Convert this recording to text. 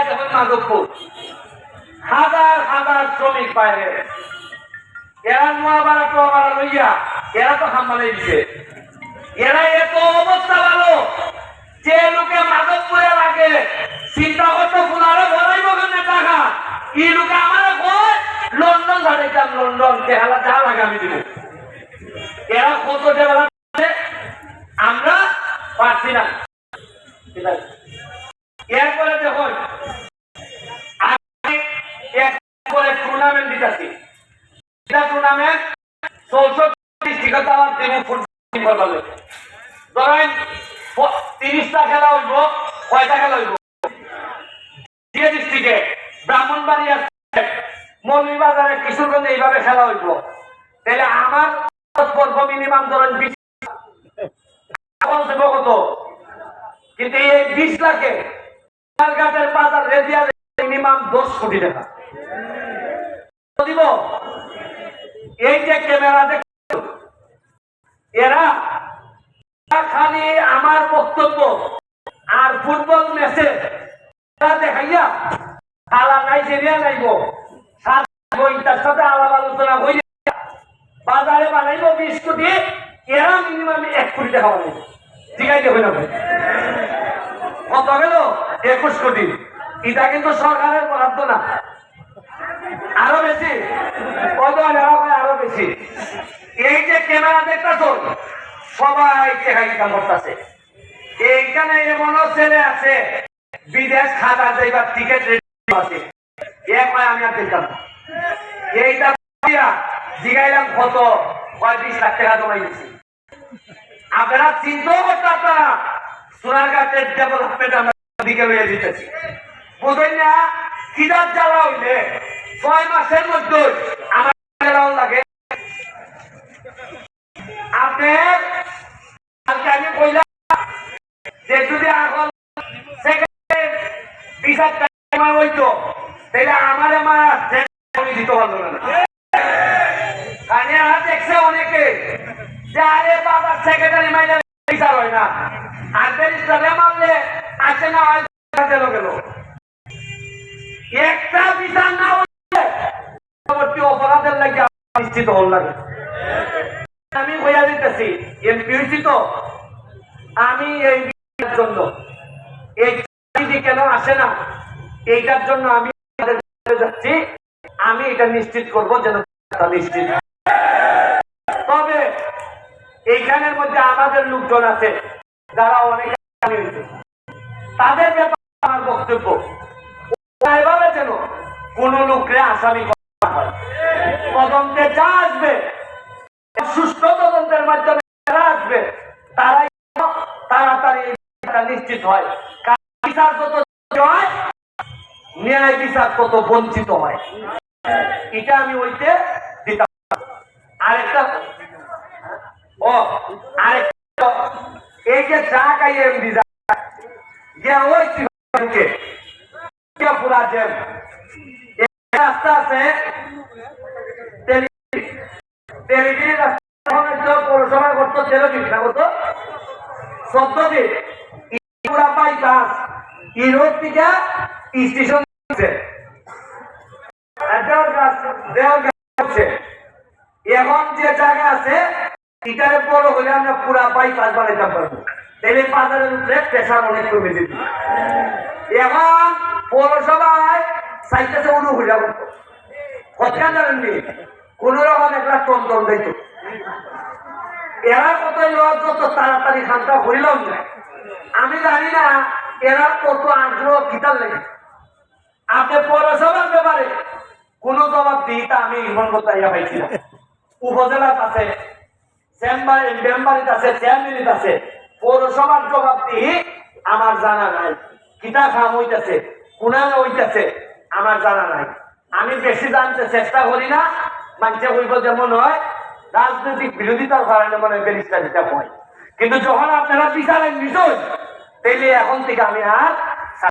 দেখুন মাধবপুর হাজার হাজার শ্রমিক বাইরে এরা নোয়াবাড়া টোয়াবাড়া লইয়া এরা তো হামবালে দিছে। এরা এত অবস্থা ভালো যে লোকে মাধবপুরে লাগে চিন্তা করতে ফুলারে বলাইব কেমনে টাকা ই লোকে আমার কয় লন্ডন ধারেছিলাম লন্ডন কেহালা যা লাগে আমি দিব। এরা কত ডেভেলপ আমরা পারছি না। এরপরে দেখুন টুর্নামেন্ট দিতেছি টুর্নামেন্ট 64 ডিস্ট্রিক্টে আমার দেব ফুটবল ধরেন 30টা খেলা হইব। কয়টা খেলা হইব? যে ডিস্ট্রিক্টে ব্রাহ্মণবাড়িয়া মৌলভীবাজারে কিশোরগঞ্জে এইভাবে খেলা হইব। তাহলে আমার পর্ব মিনিমাম ধরেন 20 কত, কিন্তু এই 20 লাখে ঘাটের বাজার রেজিয়া মিনিমাম 10 কোটি টাকা দিব। এই যে ক্যামেরা দেখ এরা খালি আমার বক্তব্য আর ফুটবল ম্যাচে দেখাইয়া খেলা নাইজেরিয়া নাইব ইন্টার সাথে আলাপ আলোচনা হইলে বাজারে বানাইব 20 কোটি, এরা মিনিমাম 1 কোটি টাকা বানাইব। ঠিক আছে হইল কত গেল 21 কোটি। এটা কিন্তু সরকারের বরাদ্দ না, আরো বেশি আরো বেশি। এই যে ক্যামেরা দেখতেছ সবাই টেকা করতেছে। এইখানে এমনও ছেলে আছে বিদেশ খাতা যাইবার টিকিট আছে আমি আর দেখতাম না। এইটা জিগাইলাম কত 20 লাখ টাকা জমাই দিচ্ছি। আপনারা চিন্তাও করতে আপনারা সোনারঘাটের ডেভেলপমেন্ট আমরা দিকে লইয়া দিতেছি বুঝলেন না। কিদার জ্বালা হইলে 6 মাসের মধ্যে আমার জ্বালাও লাগে। আপনার আমি কইলাম যে যদি এখন বিচার হইতো তাহলে আমার দিতে পারলো না। দেখছে অনেকে যে আরে বাবার সেক্রেটারি মাইলে বিচার হয় না, আর ব্যারিস্টারে মারলে আসে না হয় গেল। একটা বিচার না হইলে পরবর্তী অপরাধের লাগে নিশ্চিত হল লাগে। আমি হইয়া দিতেছি এমপি হইছি তো আমি এই জন্য এই কেন আসে না এইটার জন্য আমি যাচ্ছি। আমি এটা নিশ্চিত করবো যেন নিশ্চিত। তবে এইখানের মধ্যে আমাদের লোকজন আছে যারা অনেক তাদের ব্যাপারে আমার বক্তব্য এভাবে যেন কোন লোককে আসামি করা হয়। তদন্তে যা আসবে সুষ্ঠু তদন্তের মাধ্যমে যারা আসবে তারাই তাড়াতাড়ি নিশ্চিত হয়। বিচার যত হয় ন্যায় বিচার তত বঞ্চিত হয়। এটা আমি ওইতে দিতাম। আরেকটা এই যে যা গাই এমডি ওই পুরা জেল রাস্তা আছে পৌরসভা করতো 13 দিন না কত 14 দিন পুরা বাইপাস ইউরোপ থেকে স্টেশন এখন যে জায়গা আছে এটারে বড় হলে আমরা পুরা বাইপাস বানাইতে পারবো। তাহলে বাজারের উপরে প্রেশার অনেক কমে যেত। এখন পৌরসভায় সাইকেছে উড়ু হইয়া করতো কথা জানেননি কোন রকম একটা টন দিত। এরা কত যত তাড়াতাড়ি খানটা হইলাম যায় আমি জানি না এরা কত আগ্রহ কিতার লেগে। আপনি পৌরসভার ব্যাপারে কোন জবাব দিই তা আমি ইমন করতে পাইছি না। উপজেলার আছে মেম্বারিত আছে চেয়ারম্যানিত আছে, পৌরসভার জবাব দিই আমার জানা নাই। কিতা খাম হইতেছে কোনা হইতেছে আমার জানা নাই। আমি বেশি জানতে চেষ্টা করি না। মানুষে কইব যেমন হয় রাজনৈতিক বিরোধিতার কারণে মানে ব্যারিস্টার দিতে হয়, কিন্তু যখন আপনারা বিচারের বিষয় তাইলে এখন থেকে আমি আর